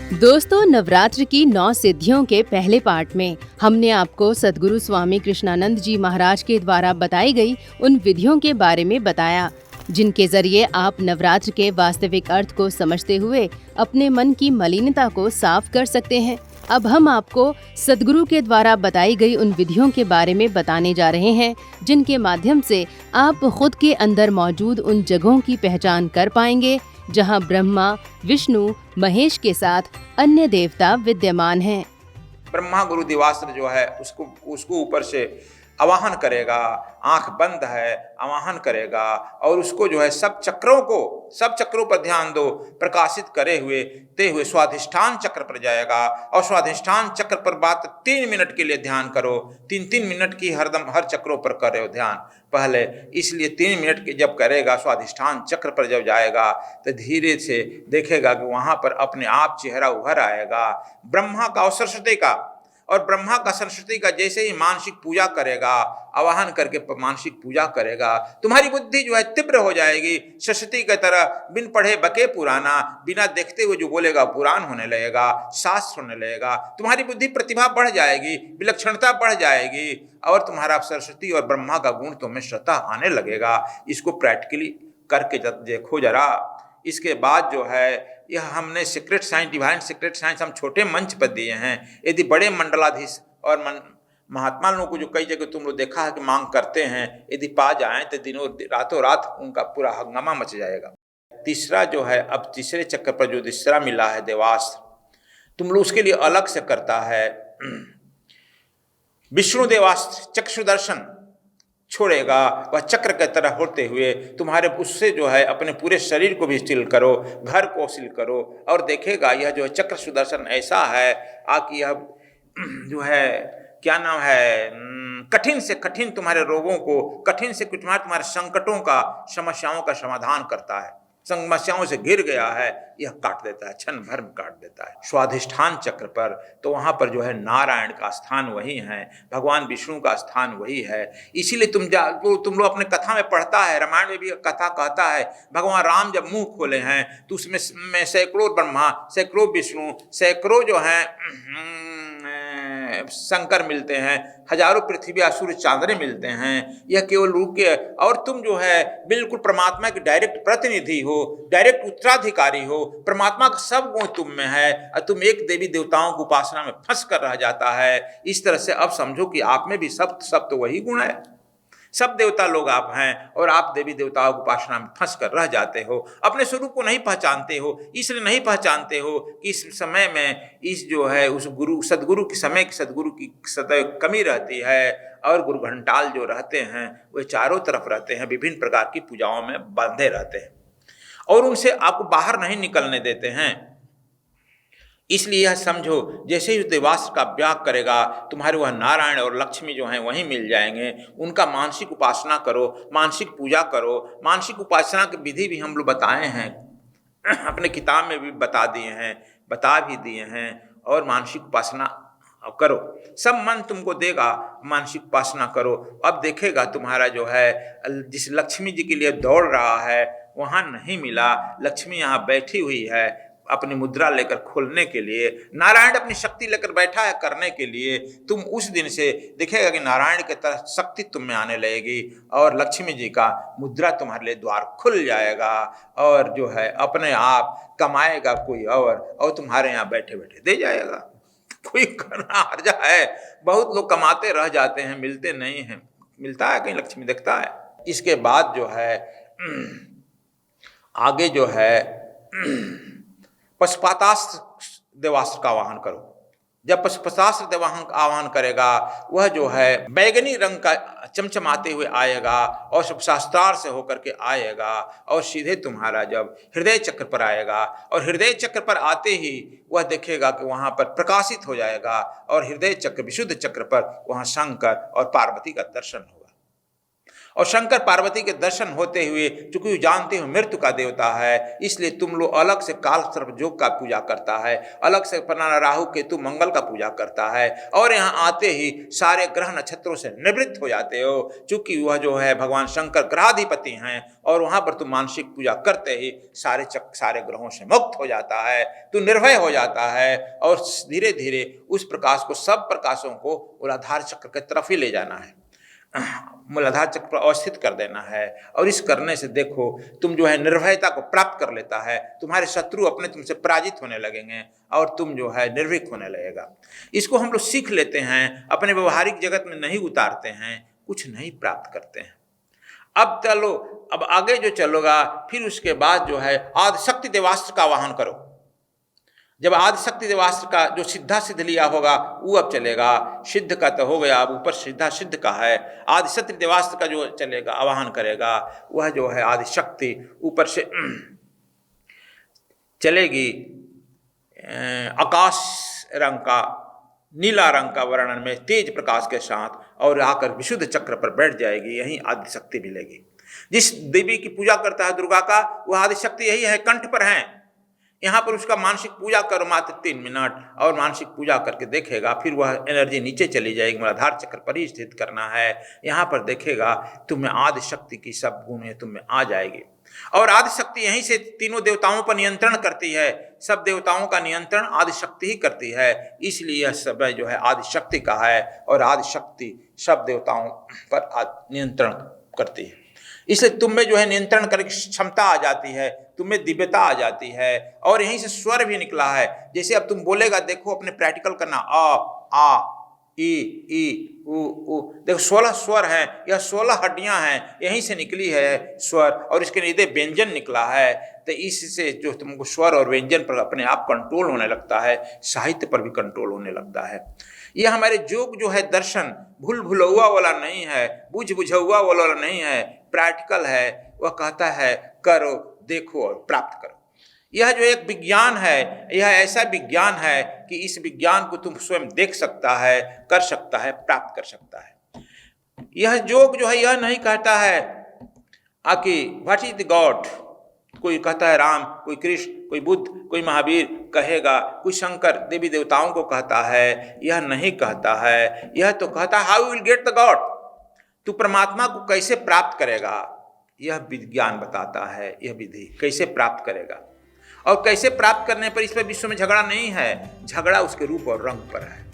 दोस्तों, नवरात्र की 9 सिद्धियों के पहले पार्ट में हमने आपको सद्गुरु स्वामी कृष्णानंद जी महाराज के द्वारा बताई गई उन विधियों के बारे में बताया, जिनके जरिए आप नवरात्र के वास्तविक अर्थ को समझते हुए अपने मन की मलिनता को साफ कर सकते हैं। अब हम आपको सद्गुरु के द्वारा बताई गई उन विधियों के बारे में बताने जा रहे हैं, जिनके माध्यम से आप खुद के अंदर मौजूद उन जगहों की पहचान कर पाएंगे जहां ब्रह्मा, विष्णु, महेश के साथ अन्य देवता विद्यमान हैं। ब्रह्मा गुरु दिवास्त्र जो है उसको ऊपर से आवाहन करेगा, आंख बंद है, आवाहन करेगा और उसको जो है सब चक्रों पर ध्यान दो, प्रकाशित करे हुए ते हुए स्वाधिष्ठान चक्र पर जाएगा और स्वाधिष्ठान चक्र पर बात 3 मिनट के लिए ध्यान करो। 3-3 मिनट की हरदम हर चक्रों पर करो ध्यान पहले, इसलिए 3 मिनट के जब करेगा स्वाधिष्ठान चक्र पर जब जाएगा तो धीरे से देखेगा कि वहां पर अपने आप चेहरा उभर आएगा ब्रह्मा का और सरस्वती का। और ब्रह्मा का सरस्वती का जैसे ही मानसिक पूजा करेगा, आवाहन करके मानसिक पूजा करेगा, तुम्हारी बुद्धि जो है तीव्र हो जाएगी। सरस्वती की तरह बिन पढ़े बके पुराना, बिना देखते हुए जो बोलेगा पुराण होने लगेगा, शास्त्र होने लगेगा। तुम्हारी बुद्धि प्रतिभा बढ़ जाएगी, विलक्षणता बढ़ जाएगी और तुम्हारा सरस्वती और ब्रह्मा का गुण तुम्हें स्वतः आने लगेगा। इसको प्रैक्टिकली करके देखो जरा। इसके बाद जो है यह हमने secret science, divine secret science हम छोटे मंच पर दिए हैं। यदि बड़े मंडलाधीश और महात्मा लोगों को जो कई जगह तुम लोग देखा है कि मांग करते हैं, यदि पा जाएं तो रातों रात उनका पूरा हंगामा मच जाएगा। तीसरा जो है, अब तीसरे चक्कर पर जो तीसरा मिला है देवास्त्र, तुम लोग उसके लिए अलग से करता है विष्णु देवास्त्र। चक्र सुदर्शन छोड़ेगा, वह चक्र की तरह होते हुए तुम्हारे उससे जो है अपने पूरे शरीर को भी सील करो, घर को सील करो और देखेगा यह जो है चक्र सुदर्शन ऐसा है कि यह जो है क्या नाम है, कठिन से कठिन तुम्हारे रोगों को, कठिन से तुम्हारे संकटों का, समस्याओं का समाधान करता है। समस्याओं से घिर गया है, यह काट देता है, क्षण भर में काट देता है। स्वाधिष्ठान चक्र पर तो वहां पर जो है नारायण का स्थान वही है, भगवान विष्णु का स्थान वही है। इसीलिए तुम लोग अपने कथा में पढ़ता है, रामायण में भी कथा कहता है, भगवान राम जब मुंह खोले हैं तो उसमें सैकड़ों ब्रह्मा, सैकड़ों विष्णु, सैकड़ों जो है शंकर मिलते हैं, हजारों पृथ्वी असुर चांद्रे मिलते हैं। यह केवल रूप के, और तुम जो है बिल्कुल परमात्मा के डायरेक्ट प्रतिनिधि हो, डायरेक्ट उत्तराधिकारी हो। परमात्मा का सब गुण तुम में है और तुम एक देवी देवताओं की उपासना में फंस कर रह जाता है। इस तरह से अब समझो कि आप में भी सब तो वही गुण है, सब देवता लोग आप हैं और आप देवी देवताओं की उपासना में फंस कर रह जाते हो। अपने स्वरूप को नहीं पहचानते हो, इसलिए नहीं पहचानते हो कि इस समय में इस जो है उस सदगुरु की समय की सदगुरु की सदैव कमी रहती है और गुरु घंटाल जो रहते हैं वे चारों तरफ रहते हैं, विभिन्न प्रकार की पूजाओं में बंधे रहते हैं और उनसे आपको बाहर नहीं निकलने देते हैं। इसलिए यह समझो, जैसे ही देवास्त्र का त्याग करेगा तुम्हारे वह नारायण और लक्ष्मी जो हैं वहीं मिल जाएंगे। उनका मानसिक उपासना करो, मानसिक पूजा करो। मानसिक उपासना की विधि भी हम लोग बताए हैं, अपने किताब में भी बता भी दिए हैं और मानसिक उपासना करो, सब मन तुमको देगा। मानसिक उपासना करो, अब देखेगा तुम्हारा जो है जिस लक्ष्मी जी के लिए दौड़ रहा है वहाँ नहीं मिला, लक्ष्मी यहाँ बैठी हुई है अपनी मुद्रा लेकर खोलने के लिए। नारायण अपनी शक्ति लेकर बैठा है करने के लिए। तुम उस दिन से देखेगा कि नारायण की तरह शक्ति तुम में आने लगेगी और लक्ष्मी जी का मुद्रा तुम्हारे लिए द्वार खुल जाएगा और जो है अपने आप कमाएगा कोई और तुम्हारे यहाँ बैठे बैठे दे जाएगा। कोई करना हर्जा है, बहुत लोग कमाते रह जाते हैं, मिलते नहीं हैं। मिलता है कहीं लक्ष्मी दिखता है। इसके बाद जो है आगे जो है पशुपतास्त्र देवास्त्र का आवाहन करो। जब पशुपतास्त्र देवाहन का आवाहन करेगा वह जो है बैगनी रंग का चमचमाते हुए आएगा और सब शास्त्रार से होकर के आएगा और सीधे तुम्हारा जब हृदय चक्र पर आएगा और हृदय चक्र पर आते ही वह देखेगा कि वहां पर प्रकाशित हो जाएगा और हृदय चक्र विशुद्ध चक्र पर वहां शंकर और पार्वती का दर्शन होगा और शंकर पार्वती के दर्शन होते हुए, चूंकि वो जानते हो मृत्यु का देवता है, इसलिए तुम लोग अलग से काल सर्प योग का पूजा करता है, अलग से अपना राहु केतु मंगल का पूजा करता है, और यहाँ आते ही सारे ग्रह नक्षत्रों से निवृत्त हो जाते हो, चूंकि वह जो है भगवान शंकर ग्रहाधिपति हैं, और वहाँ पर तुम मानसिक पूजा करते ही सारे ग्रहों से मुक्त हो जाता है, तू निर्भय हो जाता है, और धीरे धीरे उस प्रकाश को, सब प्रकाशों को मूलाधार चक्र की तरफ ही ले जाना है, मूलाधार चक्र पर अवस्थित कर देना है। और इस करने से देखो तुम जो है निर्भयता को प्राप्त कर लेता है, तुम्हारे शत्रु अपने तुमसे पराजित होने लगेंगे और तुम जो है निर्भीक होने लगेगा। इसको हम लोग सीख लेते हैं, अपने व्यवहारिक जगत में नहीं उतारते हैं, कुछ नहीं प्राप्त करते हैं। अब चलो, अब आगे जो चलोगा, फिर उसके बाद जो है आदिशक्ति देवास्त्र का आवाहन करो। जब आदिशक्ति देवास्त्र का जो सिद्धा सिद्ध लिया होगा वो अब चलेगा, सिद्ध का तो हो गया, अब ऊपर सिद्धा सिद्ध का है, आदिशक्ति देवास्त्र का जो चलेगा, आवाहन करेगा, वह जो है आदिशक्ति ऊपर से चलेगी आकाश रंग का, नीला रंग का वर्णन में तेज प्रकाश के साथ, और आकर विशुद्ध चक्र पर बैठ जाएगी, यही आदिशक्ति मिलेगी। जिस देवी की पूजा करता है दुर्गा का, वह आदिशक्ति यही है, कंठ पर है। यहाँ पर उसका मानसिक पूजा करो मात्र 3 मिनट, और मानसिक पूजा करके देखेगा, फिर वह एनर्जी नीचे चली जाएगी, मूलाधार चक्र पर ही स्थित करना है। यहाँ पर देखेगा तुम्हें आदिशक्ति की सब गुण तुम्हें आ जाएगी, और आदिशक्ति यहीं से तीनों देवताओं पर नियंत्रण करती है, सब देवताओं का नियंत्रण आदिशक्ति ही करती है, इसलिए यह सब जो है आदिशक्ति का है, और आदिशक्ति सब देवताओं पर नियंत्रण करती है। इसलिए तुम में जो है नियंत्रण करने की क्षमता आ जाती है, तुम्हें दिव्यता आ जाती है, और यहीं से स्वर भी निकला है। जैसे अब तुम बोलेगा, देखो अपने प्रैक्टिकल करना, आ ई उ, देखो 16 स्वर हैं, यह 16 हड्डियां हैं, यहीं से निकली है स्वर, और इसके नीचे व्यंजन निकला है। तो इससे जो तुमको स्वर और व्यंजन पर अपने आप कंट्रोल होने लगता है, साहित्य पर भी कंट्रोल होने लगता है। यह हमारे योग जो है दर्शन भूल भुलौआ वाला नहीं है, बुझ बुझौआ वाला नहीं है, प्रैक्टिकल है। वह कहता है करो, देखो और प्राप्त करो। यह जो एक विज्ञान है, यह ऐसा विज्ञान है कि इस विज्ञान को तुम स्वयं देख सकता है, कर सकता है, प्राप्त कर सकता है। यह योग जो है यह नहीं कहता है कि व्हाट इज द गॉड, कोई कहता है राम, कोई कृष्ण, कोई बुद्ध, कोई महावीर कहेगा, कोई शंकर देवी देवताओं को कहता है, यह नहीं कहता है। यह तो कहता है how you will get the God, तू परमात्मा को कैसे प्राप्त करेगा, यह विज्ञान बताता है। यह विधि कैसे प्राप्त करेगा, और कैसे प्राप्त करने पर इस पर विश्व में झगड़ा नहीं है, झगड़ा उसके रूप और रंग पर है।